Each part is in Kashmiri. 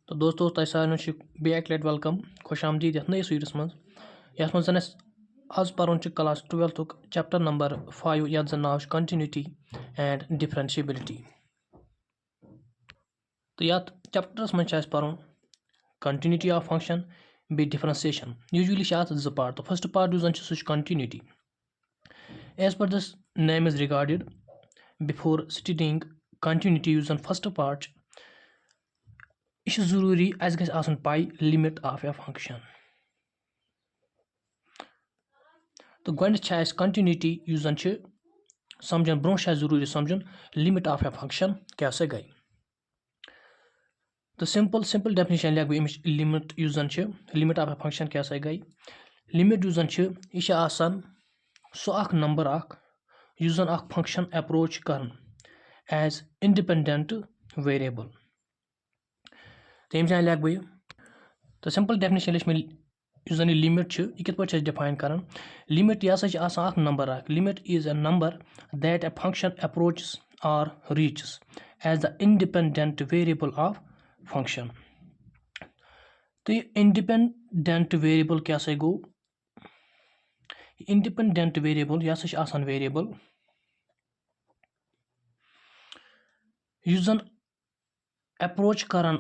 तो दोस्तों तय सारे बेक लट वेलकम खुश आमदीद ये नयस वीडियोस मज यथ मज आज पर्न क्लास 12th चैप्टर नंबर 5 ये जन नाव कंटिन्यूटी एंड डिफरेंशिएबिलिटी। तो ये चैप्टरस मज पर्न कंटिन्यूटी ऑफ फंक्शन बे डिफरेंशिएशन। यूजुअली ज पार्ट। तो फर्स्ट पार्ट सह continuity as per this name is regarded before studying continuity first part यह जरूरी अस गई पाई लिमिट ऑफ ए फंक्शन। तो गोड कंटिन्यूटी समझन ब्रो जरूरी समझन लिमिट ऑफ ए फंक्शन क्या सा गई। तो सिंपल डेफिनेशन लिख बह limit limit of a function क्या सा गई। लिमिट यह सह नंबर फंक्शन अप्रोच कर एज इंडिपेंडेंट वेरिएबल। तो ये लिख बह तो सिंपल डेफिनेशन लिख मे लिमिट यह कित पे डिफाइन कर। लिमिट यह number limit is a number that a function approaches और reaches as the independent variable of function. तो ये इंडिपेंडेंट वेरिएबल क्या सा गो। इंडिपेंडेंट वेरिएबल यह वेरिएबल जन अप्रोच करान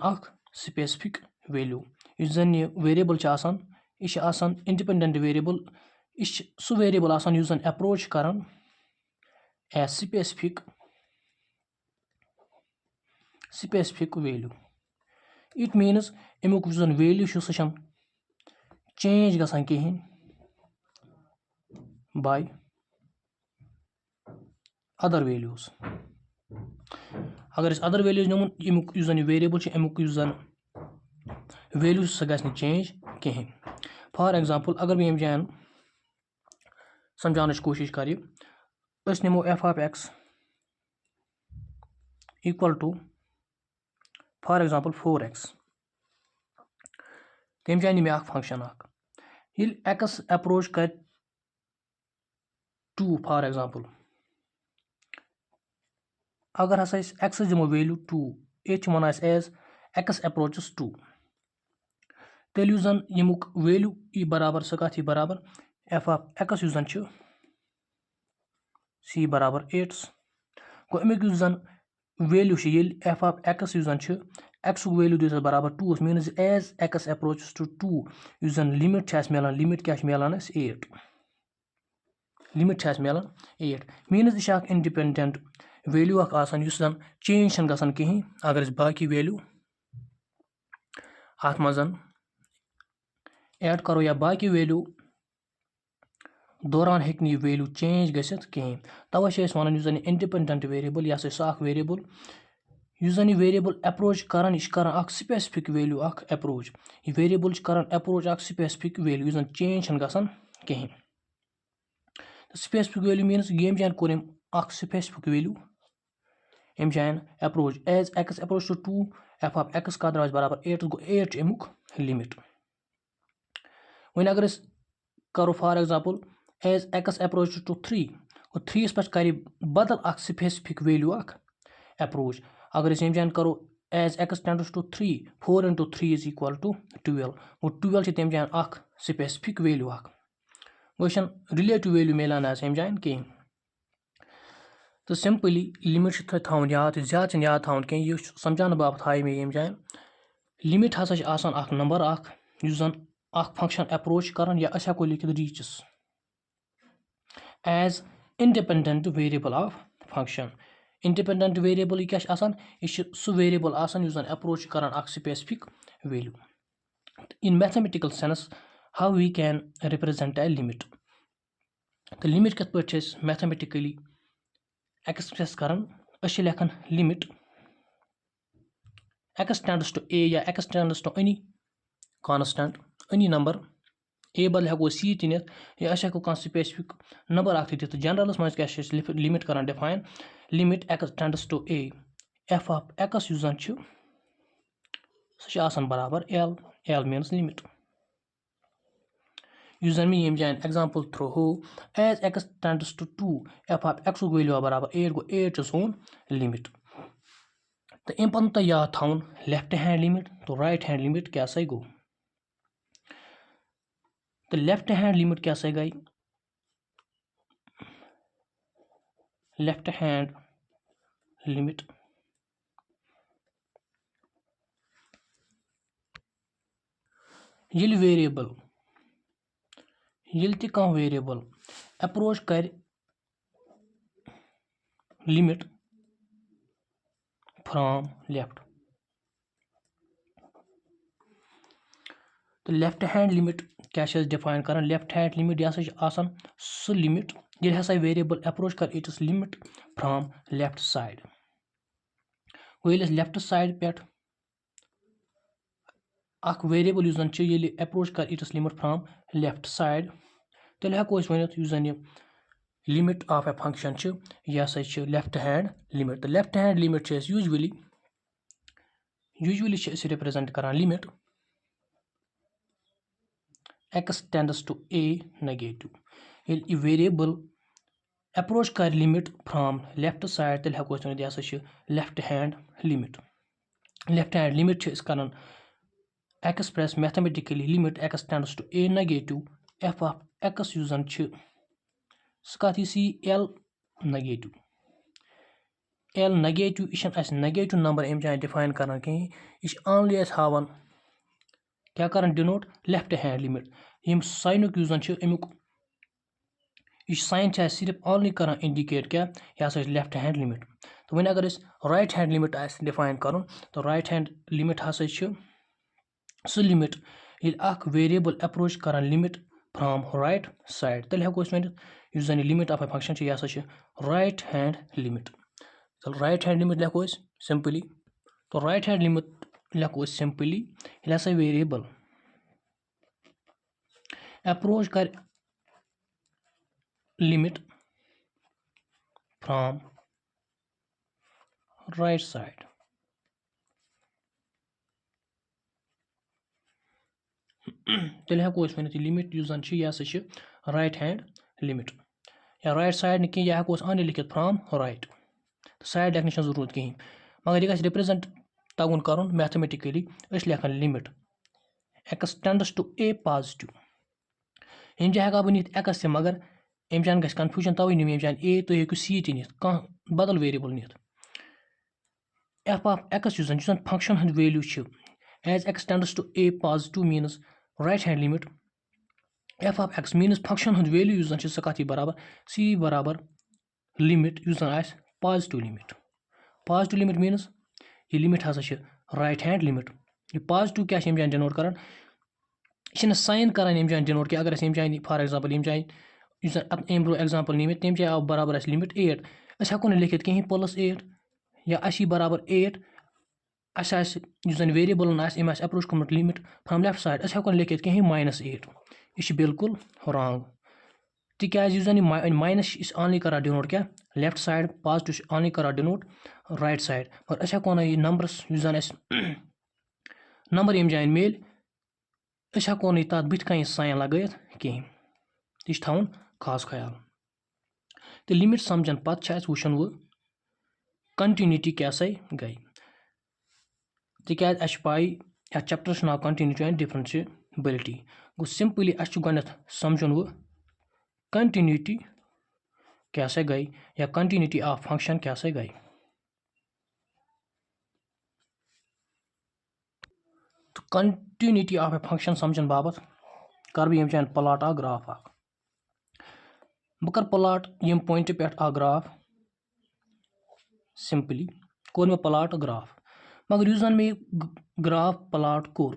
स्पेसिफिक वैल्यू। जन यह वेरिएबल यह इंडिपेंडेंट वेरिएबल यह सह वेरिएबल जन अप्रोच करान a specific value. It means अमुक वैल्यू सह चेंज गसान कहें बाय अदर वैल्यूज। अगर अदर वैल्यूज निमन अमुक वेरिएबल अमुक वैल्यू सह गि चेंज कहें। फॉर एग्जांपल अगर मैं जान समझाने कोशिश कर निमो F of X equal to for example 4x। तम जाए मे फंक्शन ये एक्स अप्रोच कर 2 फॉर एग्जांपल अगर हसा एक्स दिमो वैल्यू 2 ये वन एज एक्स अप्रोचेस 2 तेल जन यमुक वैल्यू यी बराबर सह कत बराबर एफ ऑफ एक्स जन सी बराबर 8 गो अमुक जन वैल्यू ये एफ ऑफ एक्स जन एक्स वैल्यू दिस बराबर 2 means as X approaches to 2 जन लिमिट मिलान लिमिट क्या मिलान 8 लिमिट मिलान 8 मीन्स यह इंडिपेंडेंट वैल्यू जन चेंज गसान कहें। अगर बाकी वैल्यू अत मज ऐड करो या बाकी वैल्यू दौरान हेक् यह वैल्यू चेंज गसित कहें। तवे वन जन इंडिपेंडेंट वेरिएबल यह सह वेरिएबल जन यह वेरिएबल अप्रोच कर स्पेसिफिक वैल्यू अप्रोच यह वेरिएबल कर अप्रोच स्पेसिफिक वैल्यू जन चेंज गसान कहें। स्पेसिफिक वैल्यू मीन्स यम जान कोर स्पेसिफिक वैल्यू अम जान approach as X approach to 2 F of X का द्रास बराबर 8 गो 8 अमुक लिमिट। वन अगर करो for example as X approach to 3 गो 3 पे कर बदल स्पेसिफिक वैल्यू अप्रोच। अगर यम जान करो as x tends to 3 4 into 3 is equal to 12 गो 12 तम जान स्पेसिफिक वैल्यू गो रिलेटिव वैल्यू मिलान यम जान कहें। तो सिंपली लिमिट थवन याद ज्यादा याद थवन कह यह समझाने बाबत हाई मे यम जान लिमिट हसा नंबर जन फंक्शन अप्रोच कर या हेको लिखित reaches as independent variable of function. Independent variable क्या यह सह वेरिएबल जन अप्रोच कर specific value. In mathematical sense how we can represent a limit. तो लिमिट कित पे मैथमेटिकली एक्सप्रेस कर लेखन limit x tends to A या X tends to any constant any number A बदल हेको सी ती नित या हेको कह स्पेसिफिक नंबर दित। जनरलस मज क्या लिमिट कर define limit x tends to A F of X जन सह बराबर एल एल मीन्स लिमिट। जन मे यम जान एग्जांपल थ्रो हो as x tends to 2 F of X value बराबर 8 गो 8 सोन लिमिट। तो अम पन तुम याद थवन लेफ्ट हैंड लिमिट तो राइट हैंड लिमिट क्या सा गो। तो लेफ्ट हैंड लिमिट क्या सा गई, लेफ्ट हैंड लिमिट ये वेरिएबल ये कह वेरिएबल अप्रोच कर लिमिट फ्रॉम लेफ्ट, तो लेफ्ट हैंड लिमिट क्या डिफाइन कर, लेफ्ट हैंड लिमिट यह सह लिमिट ये हसा वेरिएबल अप्रोच कर it's limit from left side. वो लेफ्ट साइड पे अख वेरिएबल युस जन अप्रोच कर it's limit from left side, तेल हेको वनित युस जन लिमिट ऑफ ए फंक्शन यह हसा लेफ्ट हैंड लिमिट। तो left hand limit usually represent कर limit x tends to a negative। ये वेरिएबल अप्रोच कर लिमिट फ्रॉम लेफ्ट साइड तेल हेको वनित यह left hand limit. Left hand limit कर express mathematically limit x tends to a negative f of x युस जन सह सी l negative। l negative यह negative नंबर अम जाए डिफाइन कर कहीं, यह ओनली हावन क्या कर डिनोट लेफ्ट हैंड लिमिट। यम साइनुक युस जन अमुक यह साइन सिर्फ ओनली कर इंडिकेट क्या यह हसा लेफ्ट हैंड लिमिट। तो वह अगर राइट हैंड लिमिट डिफाइन कर, तो राइट हैंड लिमिट हसा सह लिमिट ये वेरिएबल अप्रोच कर लिमिट फ्रॉम राइट साइड, तेल हेको वनित युस जन लिमिट ऑफ ए फंक्शन यह हसा राइट हैंड लिमिट। चलो राइट हैंड लिमिट लिखो सिंपली, तो राइट हैंड लिमिट लिखो सिंपली ये हसा वेरिएबल अप्रोच कर लिमिट फ्रॉम राइट साइड। तेल हेको वनित लिमिट युस जन यह हसा राइट हैंड लिमिट, या राइट साइड न कहीं यह हेको ओनली लिखित फ्रॉम राइट, साइड लिखने जरूरत कहीं, मगर यह रिप्रेजेंट तगुन कर मैथमेटिकली लिखन limit x tends to a positive. अम जाए हेका बनित x से, मगर अम जान गस कन्फ्यूजन तवे नी अम जान a, तुम हेकु c ती नित कह बदल वेरिएबल नित। f of x युस जन फंक्शन हंद value as x tends to a positive means right hand limit f of x means function हंद वैल्यू युस जन सह कथी बराबर c बराबर लिमिट युस जन आस positive limit. Positive limit means ये लिमिट हसा राइट हैंड लिमिट। ये पॉजिटिव क्या अम जान डिनोट कर साइन कर अम जान डिनोट कि अगर अम जान फॉर एग्जांपल अम जान युस अम ब्रो एग्जांपल नी तम जाए आव बराबर लिमिट 8, अस हेको न लिखित कहीं +8 या असी बराबर 8 अस युस जन वेरिएबल अम अप्रोच कोर्मुत लिमिट फ्रॉम लेफ्ट साइड अस हेको न लिखित कहीं -8, यह बिल्कुल रॉन्ग। तिकाज युस जन माइनस ओनली कर डिनोट क्या लेफ्ट साइड, पॉजिटिव ओनली कर डिनोट राइट साइड, और अस हेको न नंबरस युस जन नंबर यम जान मेल अस हेको न तथ बुथ कन साइन लगत कहीं, यह थवन खास ख्याल। तो लिमिट समझन पत्त वुचन वो कंटिन्यूटी क्या सा गई, तिकाज अस पाई यह चैप्टर नाव कंटिन्यूटी एंड डिफरेंशिएबिलिटी। गो सिंपली अस गणित समझन वो कंटिन्यूटी क्या सा गई या कंटिन्यूटी ऑफ फंक्शन क्या सा गई। तो कंटिन्यूटी ऑफ ए फंक्शन समझन बाबत कर बह यम प्लाट ग्राफ बह कर प्लाट यम पॉइंट पे ग्राफ सिंपली कोर मे प्लाट ग्राफ, मगर युस जन मे ग्राफ प्लाट कोर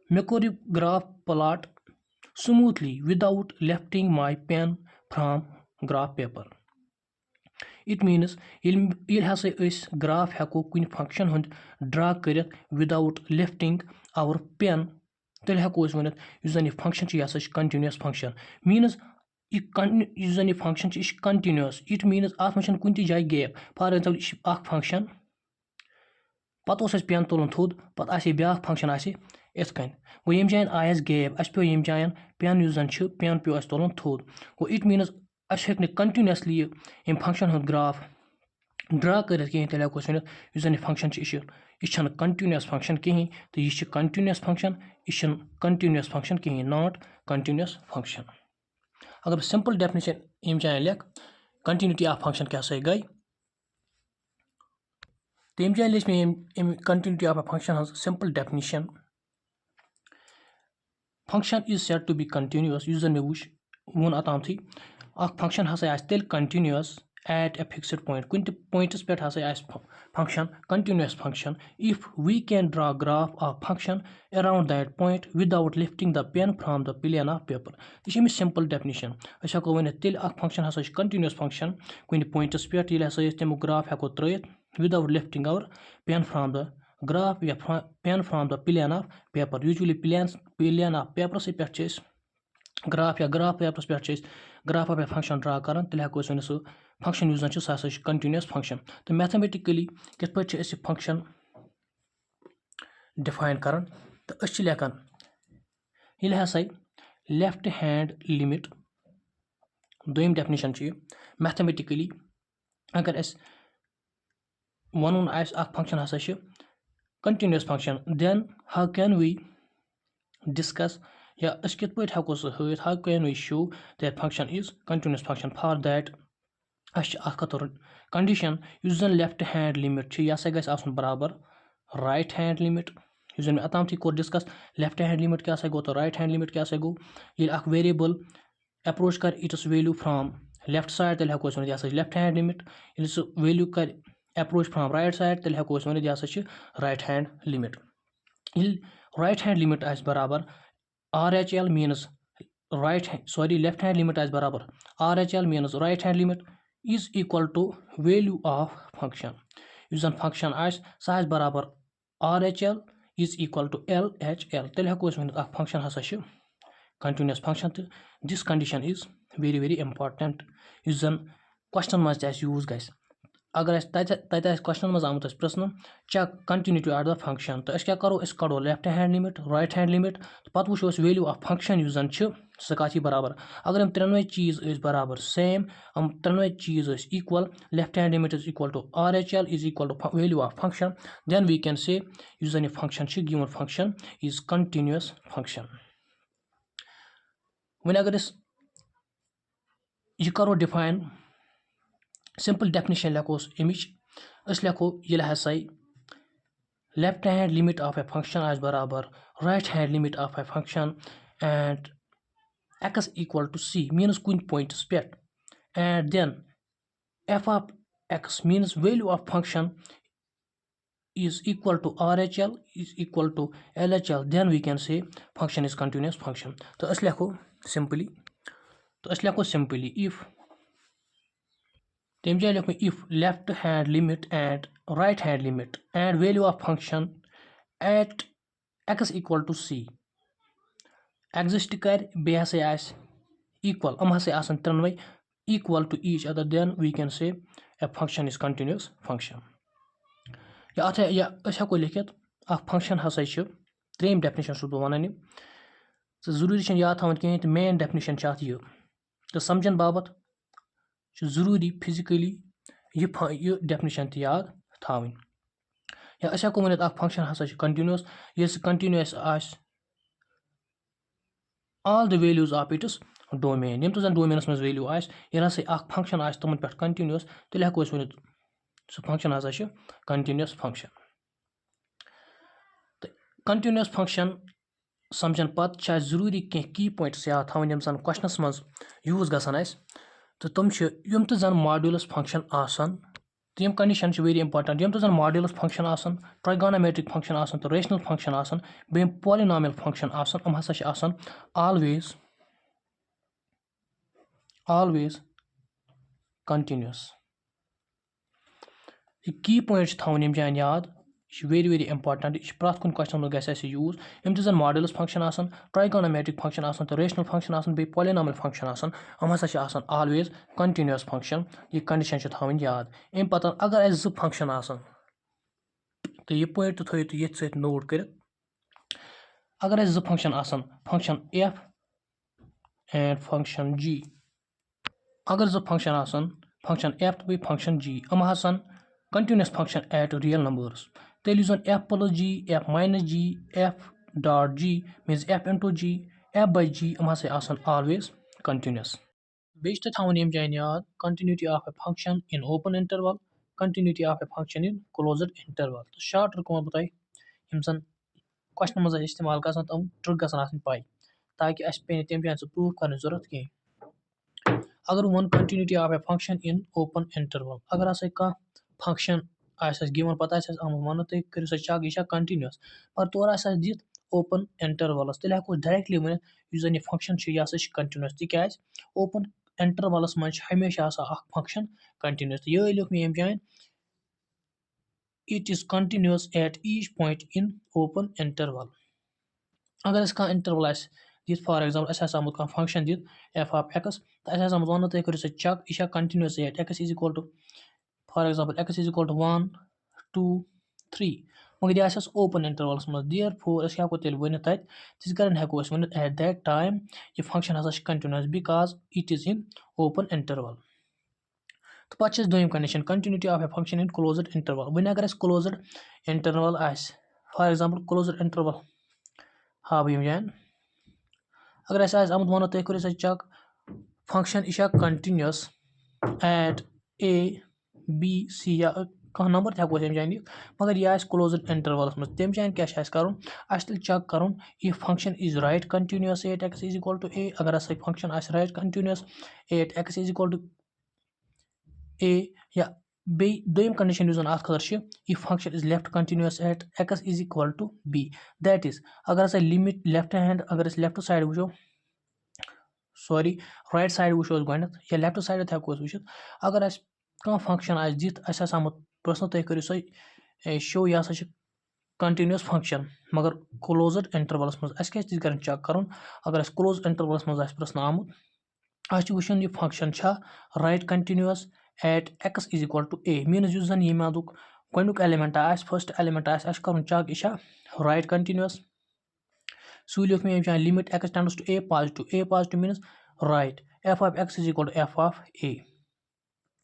मे कोर यह graph plot smoothly without lifting my pen from graph paper. It means ये हसा ग्राफ हेको कुन फंक्शन हंद ड्रा कर विदाउट लिफ्टिंग आवर पेन, तेल हेको वनित युस जन फंक्शन यह हसा कंटिन्यूअस फंक्शन। मीन्स युस जन फंक्शन यह कंटिन्यूअस, इट मीन्स अत मे कुन जाए गैप। फॉर एग्जांपल यह फंक्शन पे पेन तुलन थोद पे ब्या फंक्शन इत कन, गो यम जान आयस गैप अस पे यम जान पेन युस जन पेन पे तुलन थोद, गो इट मीन्स अस हेक कंटिन्यूअसली यम फंक्शन हंद ग्राफ ड्रा करित कहीं तेल हेको वन इस जन फंक्शन यह कंटिन्यूस फंक्शन कहीं तो यह कंटिन्यूस फंक्शन यह कंटिन्यूस फंक्शन कहीं नॉट कंटिन्यूस फंक्शन अगर सिंपल डेफिनेशन अम जाए लिख कंटिन्यूटी ऑफ फंक्शन क्या गई तो अम जाए लिख मे continuity of a function simple definition function is said to be continuous इस जन मे वोन अताम थी फंक्शन हसा तेल continuous at a fixed point कुछ पॉइंट्स पे function continuous function if we can draw graph of function around that point without lifting the pen from the plane of paper this is simple definition अस हेको वन तेल function हसा continuous function कुछ पॉइंट्स पे ये हसा तमुक graph हेको त्रयित without lifting our pen from the graph या pen from the plane of paper usually plane of paper से पे ग्राफ या ग्राफ पेपर्स पे graph of a function draw कर तेल हेको वन सह फंक्शन यूज सह कंटिन्यूस फंक्शन तो मैथमेटिकली कित पे फंक्शन डिफाइन कर तो लेखन ये हसा लेफ्ट हैंड लिमिट दोम डेफिनेशन मैथमेटिकली अगर वन फंक्शन हसा continuous function then how can we discuss या कित पे हेको सह how can we show that function is continuous function for that खतर कंडीशन उस जन लेफ्ट हैंड लिमिट यह हसा गई बराबर राइट हैंड लिमिट उस जन अताम थी core discuss left hand limit क्या गो तो राइट हैंड लिमिट क्या गो ये वेरिएबल अप्रोच कर it's value from left side तेल हेको वन यह लेफ्ट हैंड लिमिट ये सह वैल्यू कर अप्रोच फ्रॉम राइट साइड तेल हेको वन यह right hand limit right hand limit बराबर RHL means left hand limit as barabar RHL means right hand limit is equal to value of function us zan function sah barabar RHL is equal to LHL tel heko wan function hasa continuous function this condition is very important us zan question must use guys अगर तत क्वेश्चन मज आमुत प्रश्न check continuity of the function तो क्या करो कड़ो left hand limit right hand limit तो पत वो वैल्यू ऑफ फंक्शन उस जन सह कत बराबर अगर हम त्रोनवे चीज बराबर सेम हम त्रोनवे चीज equal left hand limit is equal to RHL is equal to value of function then we can say उस जन function given function is continuous function वन अगर यह करो डिफाइन सिंपल डेफिनेशन लेखोस अमिच लेखो ये हसा left hand limit of a function बराबर right hand limit of a function and x equal to c means कुछ पॉइंट्स पे and then f of x मीनस value of function is equal to RHL is equal to LHL then we can say function is continuous function तो अस लेखो simply if तम जाए लिखो if left hand limit and right hand limit and value of function at x equal to c exist कर बे हसा equal हसा त्रोनवे equal to each other then we can say a function is continuous function या हेको लिखित फंक्शन हसा त्रेम डेफिनेशन बह वन तो जरूरी याद थवन कहें तो मेन डेफिनेशन यह तो समझन बाबत जरूरी फिजिकली यह डेफिनेशन याद थवन या हेको वन फंक्शन हसा कंटिन्यूस ये continuous all the values of its domain यम तो जन डोमेनस मज वैल्यू ये हसा फंक्शन तमन पे कंटिन्यूस तेल हेको वन सह फंक्शन हसा कंटिन्यूस फंक्शन तो कंटिन्यूस फंक्शन समझन पत जरूरी कह की पॉइंट्स याद थवन यम जन क्वेश्चनस मज यूज गसान तो तुम यम तो जन मॉड्यूलस फंक्शन तो यम कंडीशन वेरी इंपॉर्टेंट यम तो जन मॉड्यूलस फंक्शन ट्राइगोनोमेट्रिक फंक्शन तो रेशनल फंक्शन बे पॉलिनॉमियल फंक्शन हसा ऑलवेज कंटिन्यूस की पॉइंट थवन यम जान याद वेरी इंपॉर्टेंट यह प्रत कुन क्वेश्चन में गस यूज यम तो जन मॉड्यूलस फंक्शन ट्राइगोनोमेट्रिक फंक्शन तो रेशनल फंक्शन बे पॉलिनॉमियल फंक्शन हसा ऑलवेज कंटिन्यूस फंक्शन यह कंडीशन थवन याद अम पत अगर जो फंक्शन तो यह पॉइंट थो तो ये सत नोट कर अगर जो function function f and function g अगर जो फंक्शन f तो बे फंक्शन g हम continuous function at real numbers. Tell us f plus g, f minus g, f dot g means f into g, f by g asan always continuous. Based on continuity of a function in open interval, continuity of a function in closed interval. तो short रखूँ बताई इमसन question मज़ा इस्तेमाल कर सकता हूँ trick गसन आसन पाई ताकि अस पे तम जान से proof करने जरूरत की अगर one continuity of a function in open interval अगर अस का function गिवन पता वन तुम करो सा चेक यह कंटिन्यूस पर तौर दित ओपन इंटरवलस तेल हेको डायरेक्टली वन जन यह फंक्शन यह कंटिन्यूस तिकाज ओपन इंटरवलस मज हमेशा फंक्शन कंटिन्यूस तो ये लिख मे यम जान it is continuous at each point in open interval अगर अस कह इंटरवल दित फॉर एग्जांपल अस आमुत कह फंक्शन दित f of x तो अस आमुत वन तुम करो सा चेक यह continuous at x is equal to for example x is equal to 1 2 3 मगर यह ओपन इंटरवलस मज therefore अस हेको तेल वन तत तिस कारण हेको अस वन at that time यह फंक्शन हसा continuous because it is in open interval तो पच दोयम condition continuity of a function in closed interval वन अगर closed interval for example closed interval हाँ यम जान अगर अस आमुत वन तुम करो सा चेक फंक्शन यह continuous at a b c या कह नंबर हेको जान मगर यह क्लोज्ड इंटरवलस मज तम जान क्या कर चेक कर यह function is right continuous at x is equal to a अगर अस function right continuous at x is equal to a या बे दोयम कंडीशन अत खतर यह function is left continuous at x is equal to b that is अगर अस लिमिट लेफ्ट हैंड अगर लेफ्ट साइड वो सॉरी राइट साइड वो गो या लेफ्ट साइड हेको वो अगर अस कह फंक्शन दित अस आमुत प्रश्न तुम करो सा शो यह कंटिन्यूस फंक्शन मगर क्लोज्ड इंटरवलस मज अस क्या चेक कर अगर अस क्लोज इंटरवलस मज प्रश्न आमुत अस वुचन यह function right continuous at x is equal to a means यह जन यह गोक एलिमेंट फर्स्ट एलिमेंट आस कर चेक यह राइट कंटिन्यूस सू लिख मे limit x tends to a positive means right f of x is equal to f of a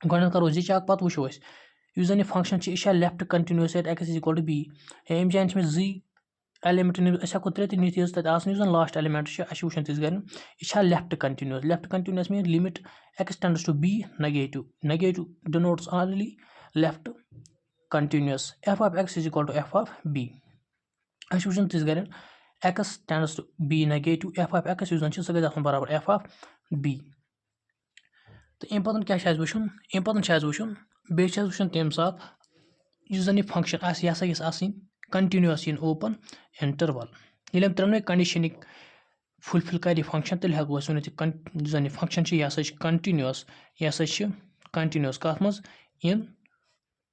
गोक करो जी चेक पत वो यह जन फंक्शन यह left continuous at x is equal to b यम जान मे जी एलिमेंट हेको त्रे नीत तन लास्ट एलिमेंट अस वो तिस गर यह left continuous mean limit x tends to b negative denotes only left continuous f of x is equal to f of b अस वो तिस गर x tends to b negative f of x सह गई बराबर f of b तो अम पन क्या वुचन अम पन वुचन बे वुचन तम सात जन यह फंक्शन यह गई कंटिन्यूस इन ओपन इंटरवल ये त्रोनवे कंडीशन फुलफिल कर फंक्शन तेल हेको वन जन फंक्शन यह कंटिन्यूस कत मज इन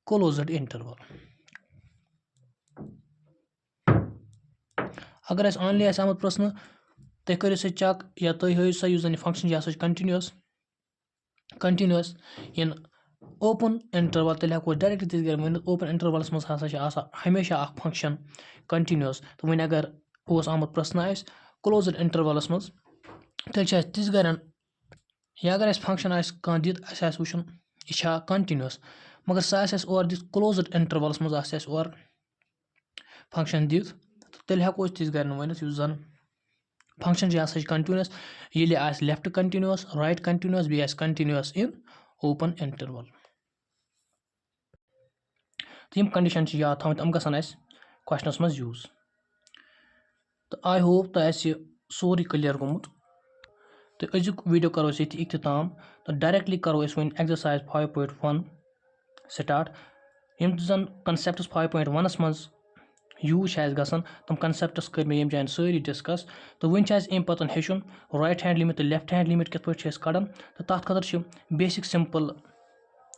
क्लोज्ड इंटरवल अगर ऑनली आमुत प्रश्न तुम करो सा चेक या तुम हूँ सा जन फंक्शन यह कंटिन्यूस इन ओपन इंटरवल तेल हेको डायरेक्ट तिस गर वन ओपन इंटरवलस मज हमेशा फंक्शन कंटिन्यूस तो वन अगर आमुत प्रश्न क्लोज्ड इंटरवलस मज तेल तिस गर या अगर फंक्शन कह दित अस वुचन यह कंटिन्यूस मगर सह और दित क्लोज्ड इंटरवलस मज और फंक्शन दित तेल हेको तिस गर वन जन फंक्शन यह कंटिन्यूस ये लेफ्ट कंटिन्यूस राइट कंटिन्यूस बे कंटिन्यूस इन ओपन इंटरवल तो यम कंडीशन याद थम तम गसन क्वेश्चनस मज यूज तो आई होप तो सोरी क्लियर गोमुत तो अजुक वीडियो करो ये इख्तिताम तो डायरेक्टली करो वन एक्सरसाइज 5.1 स्टार्ट यम जन कंसेप्ट्स 5.1 मज यूज गसन तम कंसेप्ट्स कर मे यम जान सारी डिस्कस तो वन अम पतन हेचुन राइट हैंड लिमिट तो लेफ्ट हैंड लिमिट कित पे कड़न तो तथ खतर बेसिक सिंपल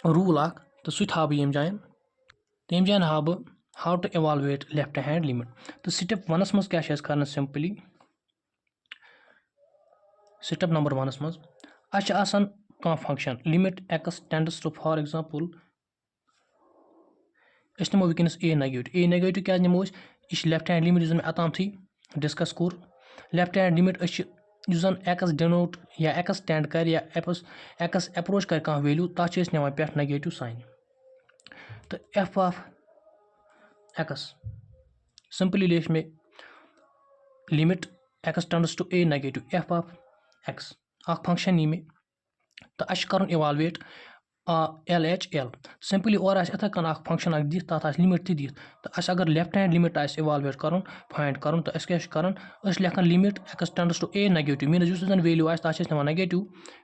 रूल तो सह हा बह यम जान तो यम जान हा बह how to evaluate left hand limit तो स्टेप 1 मज क्या कर सिंपली स्टेप नंबर 1 मज आसान कह function limit x tends to for example नमो वनस ए नेगेटिव क्या नमो यह लेफ्ट हैंड लिमिट मे अताम डिस्कस कोर लेफ्ट हैंड लिमिट जन x डिनोट या x टेंड कर या x अप्रोच कर कह वैल्यू तथ पे नेगेटिव साइन तो एफ ऑफ एक्स सिंपली लेख में limit x tends to A negative f of x function नी में तो अस कर evaluate L H L simply और इथे कन फंक्शन दिख तथ लिमिट ती दिख तो अस अगर लेफ्ट हैंड लिमिट इवालुएट कर फाइंड कर तो क्या लेखन limit x tends to A negative mean उस वैल्यू तथ नेगेटिव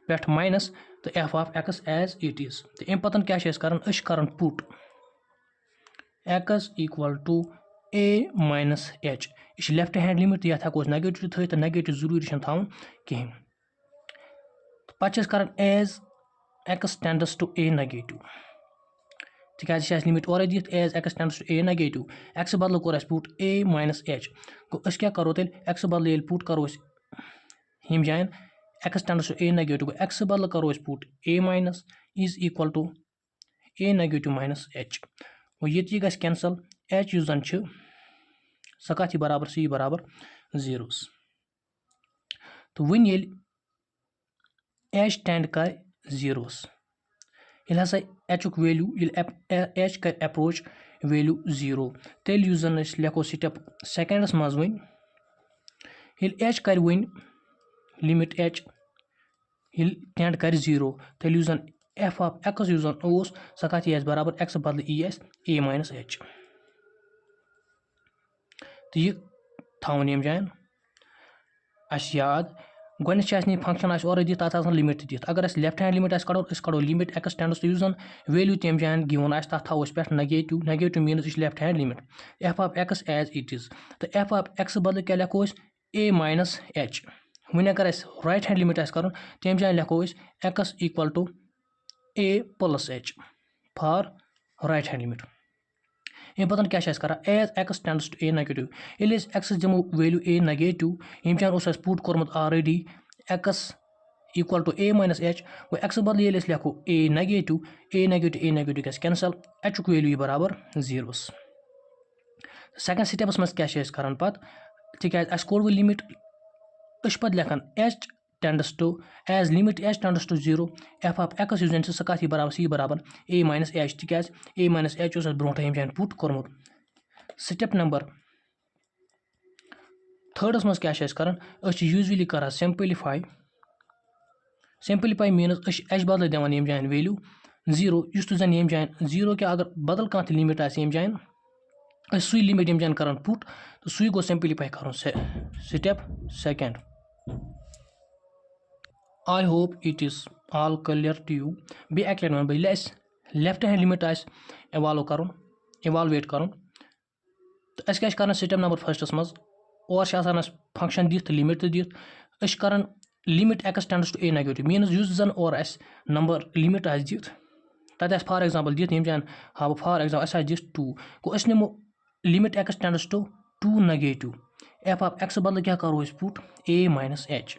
पे माइनस तो F of x as it is तो अम पतन क्या कर put X equal to A minus H यह लेफ्ट हैंड लिमिट ये हेको नेगेटिव थी तो नेगेटिव जरूरी थवन कहें पे कर as x tends to A negative तक लिमिट और दिख as x tends to A negative X बदल कोर पुट ए माइनस एच गो क्या करो तेल एक्स बदल पुट करो हम जान X tends to A negative X बदल करो put A minus is equal to A negative minus H ये ग कैंसल एच उस सह कत बराबर सी बराबर जीरोस तो वन ये एच टेंड कर जीरोस ये हसा एच वैल्यू एच कर अप्रोच वैल्यू जीरो तेल उस लेखो स्टेप सेकेंडस मज वन ये एच कर वन लिमिट एच ये टेंड कर जीरो तेल उस एफ ऑफ एक्स उस सह कत बराबर एक्स बदल ए माइनस एच तो यह थवन यम जान अस याद गोनी फंक्शन और दिख तथ लिमिट दिख अगर लेफ्ट हैंड लिमिट कड़ो limit x tends to value तम जान गिवन तथ थो पे नेगेटिव नेगेटिव मीन यह left hand limit f of x as it is तो एफ ऑफ एक्स बदल क्या लिखो ए माइनस एच वन अगर राइट हैंड लिमिट कर तम जान लिखो x equal to a plus h for right hand limit अम पतन क्या कर as x tends to A negative ये एक्स दिमो वैल्यू ए नेगेटिव यम जान पुट कोर्मुत already x equal to A minus H गो एक्स बदल ये लिखो ए नेगेटिव गस कैंसल एच वैल्यू बराबर जीरोस सेकेंड स्टेपस मज क्या कर तक कोर वो लिमिट पे लेखन h tends to as limit h tends to zero f of x उस सह कत बराबर सी बराबर ए माइनस एच तक ए माइनस एच ब्रो हम जान पुट कोर्मुत स्टेप नंबर थर्डस मज क्या कर यूजली कर सिंप्लीफाई मीनस एच बदल दिवान यम जान वैल्यू जीरो इस जन यम जान जीरो क्या अगर बदल कह लिमिट यम जान सू लिमिट यम जान कर पुट तो सू गो सिंप्लीफाई कर step second I hope it is all clear to you. बे अक वन बह लेफ्ट हैंड लिमिट इवालुएट कर तो अस क्या कर स्टेप नंबर फर्स्टस मज और फंक्शन दिख लिमिट तो दिख कर limit x tends to A negative means उस जन और नंबर लिमिट दिख तथ फॉर एग्जांपल दिख यम जान हाँ फॉर एग्जांपल दिख 2 गो निमो limit x tends to 2 negative f of x बदल क्या करो पुट ए माइनस एच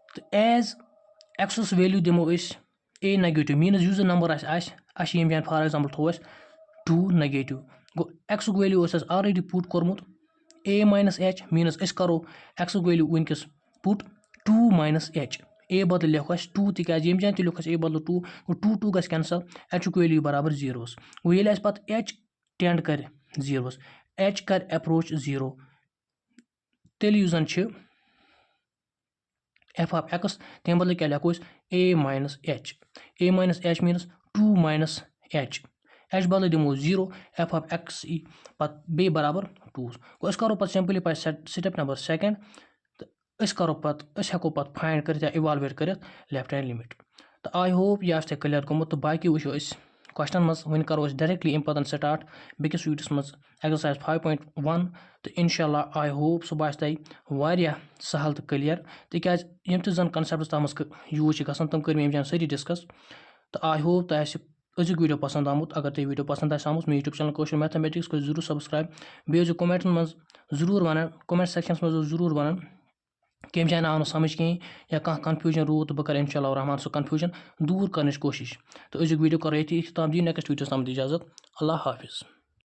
तो एज एक्स वैल्यू दिमो ए नेगेटिव मीनस उस नंबर यम जान फॉर एग्जांपल थो 2 नेगेटिव गो एक्स वैल्यू ऑलरेडी पुट कोर्मुत ए माइनस एच मीनस करो एक्स वैल्यू वनकस पुट 2 माइनस एच ए बदल लिखो 2 तम जान लिख ए बदल 2 गो 2 गस कैंसल एच वैल्यू बराबर जीरोस गो ये पे एच टेंड कर जीरोस एच कर अप्रोच जीरो तेल उस एफ ऑफ एक्स तम बदल क्या लिखो a minus h means 2 minus h बदल दिमो जीरो एफ ऑफ एक्स पे बराबर 2 गो करो पे सिंप्लीफाई स्टेप नंबर सेकेंड तो करो हेको पे फाइंड कर इवालुएट कर लेफ्ट हैंड लिमिट तो आई होप यह क्लियर गोमुत तो बाकी वो क्वेश्चन मज वन करो डायरेक्टली अम पे स्टार्ट बेकिस वीडियोस मज एक्सरसाइज 5.1 तो इंशाल्लाह आई होप सह बास तह सहल तो क्लियर तक यम तन कॉन्सेप्ट तम यूज गम कर मे जान सारी डिस्कस तो आई होप तह अजुक वीडियो पसंद आमुत अगर तुम वीडियो पसंद आमुत मे यूट्यूब चैनल कौशल मैथमेटिक्स को जरूर सब्सक्राइब बेहू कमेंट मज जरूर वन कमेंट सेक्शन मज जरूर वन कम जाए आव समझ कहीं या कह कन्फ्यूजन रूद तो बह कर इंशाल्लाह रहमान सह कन्फ्यूजन दूर करने कोशिश तो अजुक वीडियो करो ये ताम दी नेक्स्ट वीडियो तम इजाजत अल्लाह हाफिज़।